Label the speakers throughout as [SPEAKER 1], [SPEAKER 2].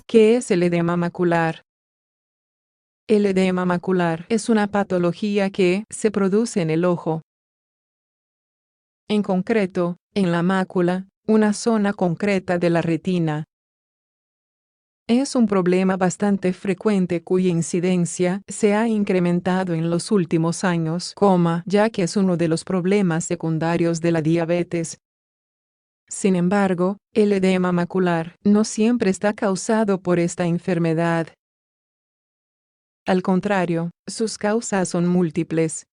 [SPEAKER 1] ¿Qué es el edema macular? El edema macular es una patología que se produce en el ojo. En concreto, en la mácula, una zona concreta de la retina. Es un problema bastante frecuente cuya incidencia se ha incrementado en los últimos años, ya que es uno de los problemas secundarios de la diabetes. Sin embargo, el edema macular no siempre está causado por esta enfermedad. Al contrario, sus causas son múltiples.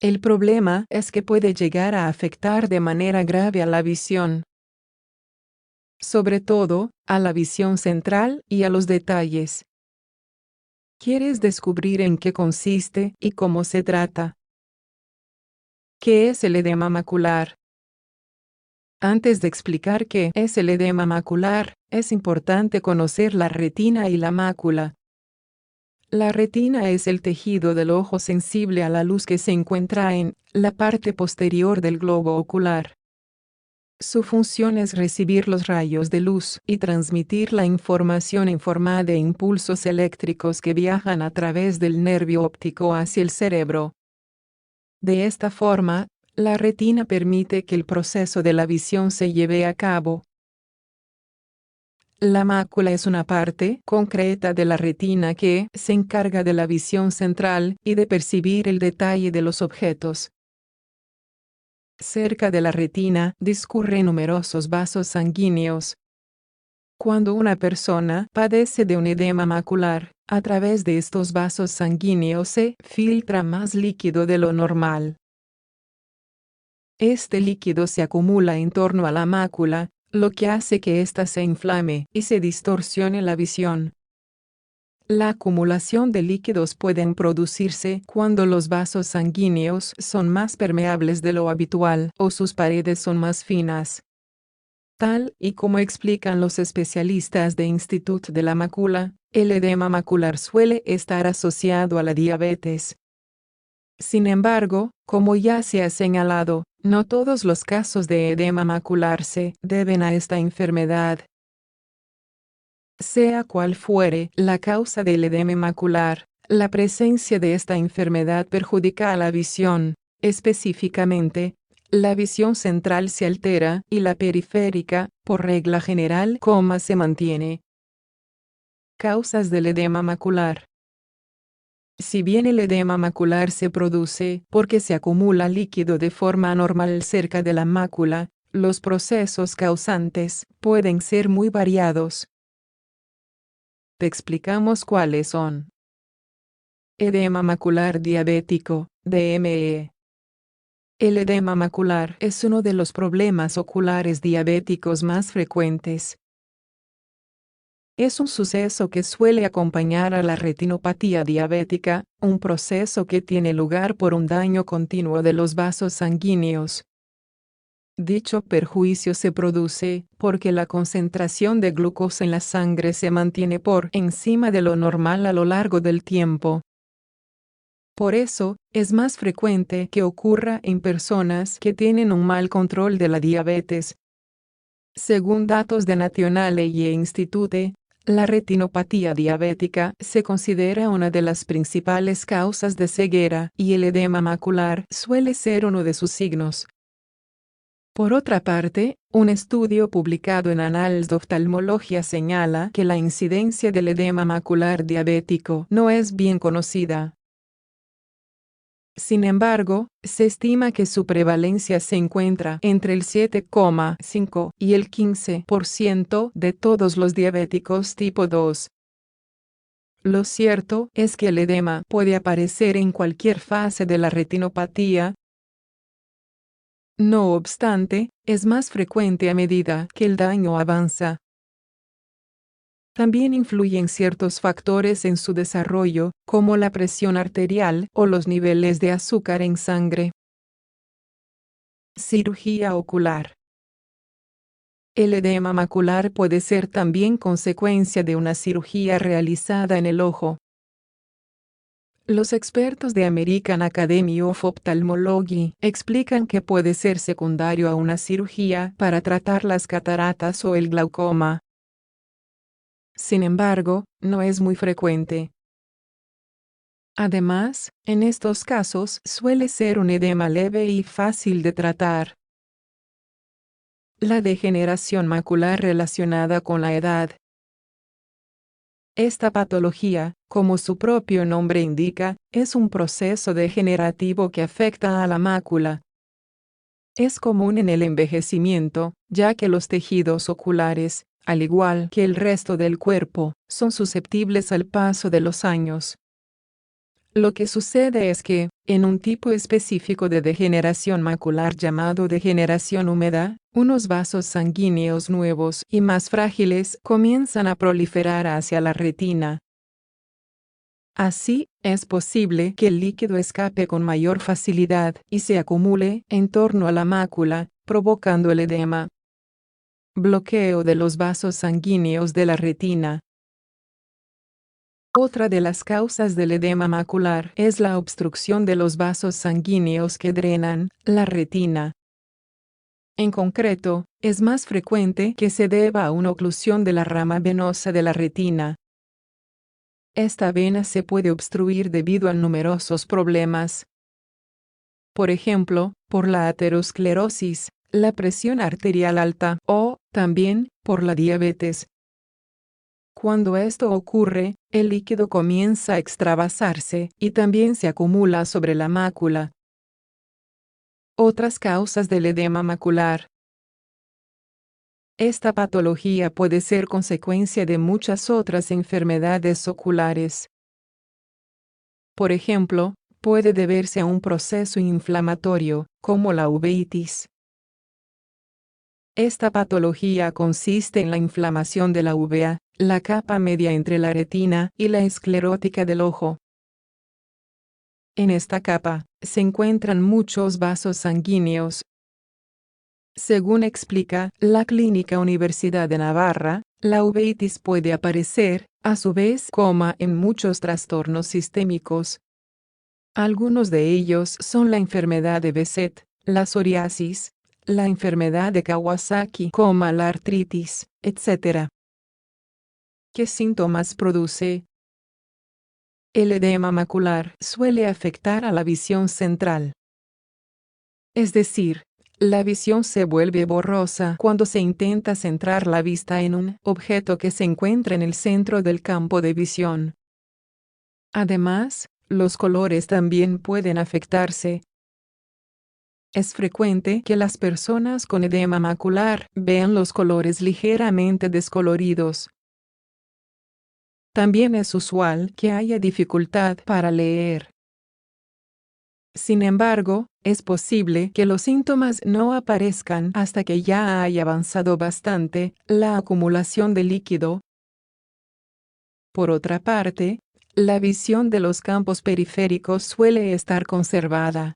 [SPEAKER 1] El problema es que puede llegar a afectar de manera grave a la visión, sobre todo, a la visión central y a los detalles. ¿Quieres descubrir en qué consiste y cómo se trata? ¿Qué es el edema macular? Antes de explicar qué es el edema macular, es importante conocer la retina y la mácula. La retina es el tejido del ojo sensible a la luz que se encuentra en la parte posterior del globo ocular. Su función es recibir los rayos de luz y transmitir la información en forma de impulsos eléctricos que viajan a través del nervio óptico hacia el cerebro. De esta forma, la retina permite que el proceso de la visión se lleve a cabo. La mácula es una parte concreta de la retina que se encarga de la visión central y de percibir el detalle de los objetos. Cerca de la retina discurren numerosos vasos sanguíneos. Cuando una persona padece de un edema macular, a través de estos vasos sanguíneos se filtra más líquido de lo normal. Este líquido se acumula en torno a la mácula, lo que hace que ésta se inflame y se distorsione la visión. La acumulación de líquidos pueden producirse cuando los vasos sanguíneos son más permeables de lo habitual o sus paredes son más finas. Tal y como explican los especialistas de Institut de la Mácula, el edema macular suele estar asociado a la diabetes. Sin embargo, como ya se ha señalado, no todos los casos de edema macular se deben a esta enfermedad. Sea cual fuere la causa del edema macular, la presencia de esta enfermedad perjudica a la visión, específicamente, la visión central se altera y la periférica, por regla general, se mantiene. Causas del edema macular. Si bien el edema macular se produce porque se acumula líquido de forma anormal cerca de la mácula, los procesos causantes pueden ser muy variados. Te explicamos cuáles son. Edema macular diabético, DME. El edema macular es uno de los problemas oculares diabéticos más frecuentes. Es un suceso que suele acompañar a la retinopatía diabética, un proceso que tiene lugar por un daño continuo de los vasos sanguíneos. Dicho perjuicio se produce porque la concentración de glucosa en la sangre se mantiene por encima de lo normal a lo largo del tiempo. Por eso, es más frecuente que ocurra en personas que tienen un mal control de la diabetes. Según datos de Nationale y Institute, la retinopatía diabética se considera una de las principales causas de ceguera y el edema macular suele ser uno de sus signos. Por otra parte, un estudio publicado en Annals de Oftalmología señala que la incidencia del edema macular diabético no es bien conocida. Sin embargo, se estima que su prevalencia se encuentra entre el 7,5 y el 15% de todos los diabéticos tipo 2. Lo cierto es que el edema puede aparecer en cualquier fase de la retinopatía. No obstante, es más frecuente a medida que el daño avanza. También influyen ciertos factores en su desarrollo, como la presión arterial o los niveles de azúcar en sangre. Cirugía ocular. El edema macular puede ser también consecuencia de una cirugía realizada en el ojo. Los expertos de American Academy of Ophthalmology explican que puede ser secundario a una cirugía para tratar las cataratas o el glaucoma. Sin embargo, no es muy frecuente. Además, en estos casos suele ser un edema leve y fácil de tratar. La degeneración macular relacionada con la edad. Esta patología, como su propio nombre indica, es un proceso degenerativo que afecta a la mácula. Es común en el envejecimiento, ya que los tejidos oculares, al igual que el resto del cuerpo, son susceptibles al paso de los años. Lo que sucede es que, en un tipo específico de degeneración macular llamado degeneración húmeda, unos vasos sanguíneos nuevos y más frágiles comienzan a proliferar hacia la retina. Así, es posible que el líquido escape con mayor facilidad y se acumule en torno a la mácula, provocando el edema. Bloqueo de los vasos sanguíneos de la retina. Otra de las causas del edema macular es la obstrucción de los vasos sanguíneos que drenan la retina. En concreto, es más frecuente que se deba a una oclusión de la rama venosa de la retina. Esta vena se puede obstruir debido a numerosos problemas. Por ejemplo, por la aterosclerosis, la presión arterial alta o, también, por la diabetes. Cuando esto ocurre, el líquido comienza a extravasarse y también se acumula sobre la mácula. Otras causas del edema macular. Esta patología puede ser consecuencia de muchas otras enfermedades oculares. Por ejemplo, puede deberse a un proceso inflamatorio, como la uveitis. Esta patología consiste en la inflamación de la uvea, la capa media entre la retina y la esclerótica del ojo. En esta capa, se encuentran muchos vasos sanguíneos. Según explica la Clínica Universidad de Navarra, la uveitis puede aparecer, a su vez, en muchos trastornos sistémicos. Algunos de ellos son la enfermedad de Behçet, la psoriasis, la enfermedad de Kawasaki, la artritis, etc. ¿Qué síntomas produce? El edema macular suele afectar a la visión central. Es decir, la visión se vuelve borrosa cuando se intenta centrar la vista en un objeto que se encuentra en el centro del campo de visión. Además, los colores también pueden afectarse. Es frecuente que las personas con edema macular vean los colores ligeramente descoloridos. También es usual que haya dificultad para leer. Sin embargo, es posible que los síntomas no aparezcan hasta que ya haya avanzado bastante la acumulación de líquido. Por otra parte, la visión de los campos periféricos suele estar conservada.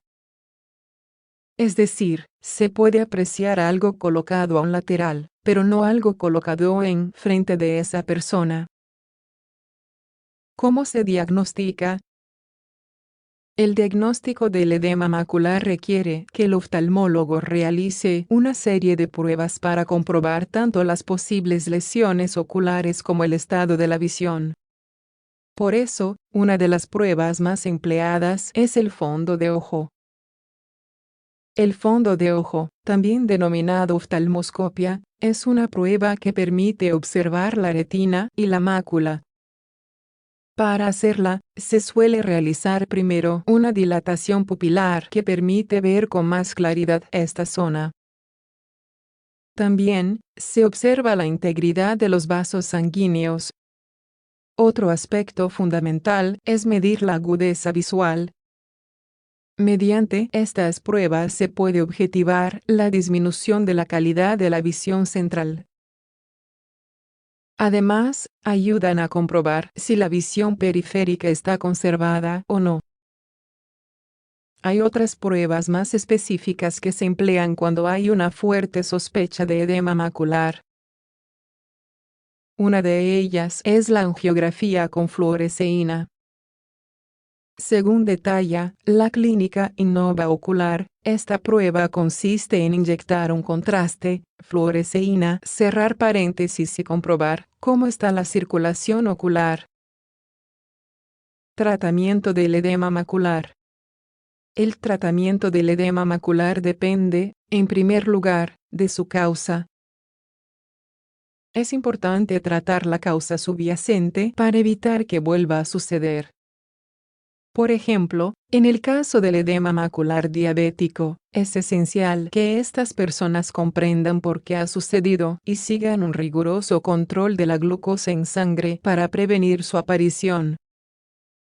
[SPEAKER 1] Es decir, se puede apreciar algo colocado a un lateral, pero no algo colocado en frente de esa persona. ¿Cómo se diagnostica? El diagnóstico del edema macular requiere que el oftalmólogo realice una serie de pruebas para comprobar tanto las posibles lesiones oculares como el estado de la visión. Por eso, una de las pruebas más empleadas es el fondo de ojo. El fondo de ojo, también denominado oftalmoscopia, es una prueba que permite observar la retina y la mácula. Para hacerla, se suele realizar primero una dilatación pupilar que permite ver con más claridad esta zona. También, se observa la integridad de los vasos sanguíneos. Otro aspecto fundamental es medir la agudeza visual. Mediante estas pruebas se puede objetivar la disminución de la calidad de la visión central. Además, ayudan a comprobar si la visión periférica está conservada o no. Hay otras pruebas más específicas que se emplean cuando hay una fuerte sospecha de edema macular. Una de ellas es la angiografía con fluoresceína. Según detalla la clínica Innova Ocular, esta prueba consiste en inyectar un contraste, fluoresceína, cerrar paréntesis y comprobar cómo está la circulación ocular. Tratamiento del edema macular. El tratamiento del edema macular depende, en primer lugar, de su causa. Es importante tratar la causa subyacente para evitar que vuelva a suceder. Por ejemplo, en el caso del edema macular diabético, es esencial que estas personas comprendan por qué ha sucedido y sigan un riguroso control de la glucosa en sangre para prevenir su aparición.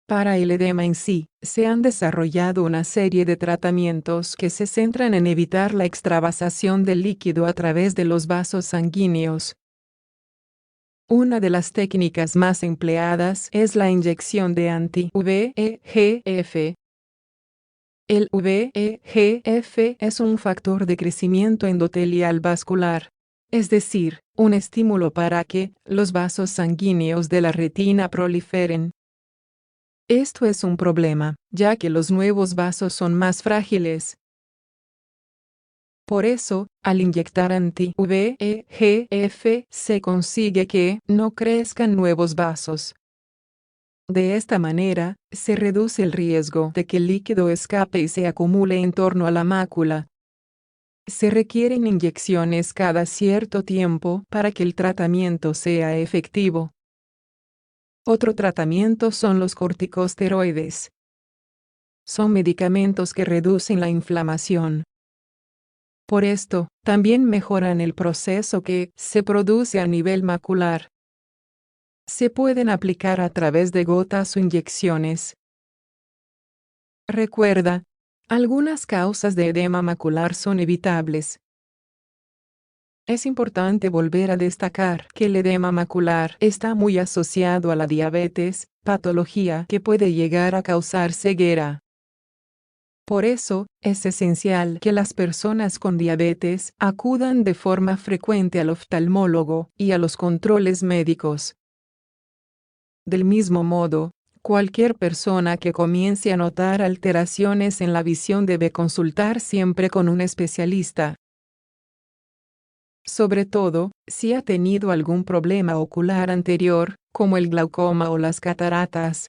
[SPEAKER 1] Para el edema en sí, se han desarrollado una serie de tratamientos que se centran en evitar la extravasación del líquido a través de los vasos sanguíneos. Una de las técnicas más empleadas es la inyección de anti-VEGF. El VEGF es un factor de crecimiento endotelial vascular, es decir, un estímulo para que los vasos sanguíneos de la retina proliferen. Esto es un problema, ya que los nuevos vasos son más frágiles. Por eso, al inyectar anti-VEGF se consigue que no crezcan nuevos vasos. De esta manera, se reduce el riesgo de que el líquido escape y se acumule en torno a la mácula. Se requieren inyecciones cada cierto tiempo para que el tratamiento sea efectivo. Otro tratamiento son los corticosteroides. Son medicamentos que reducen la inflamación. Por esto, también mejoran el proceso que se produce a nivel macular. Se pueden aplicar a través de gotas o inyecciones. Recuerda, algunas causas de edema macular son evitables. Es importante volver a destacar que el edema macular está muy asociado a la diabetes, patología que puede llegar a causar ceguera. Por eso, es esencial que las personas con diabetes acudan de forma frecuente al oftalmólogo y a los controles médicos. Del mismo modo, cualquier persona que comience a notar alteraciones en la visión debe consultar siempre con un especialista. Sobre todo, si ha tenido algún problema ocular anterior, como el glaucoma o las cataratas,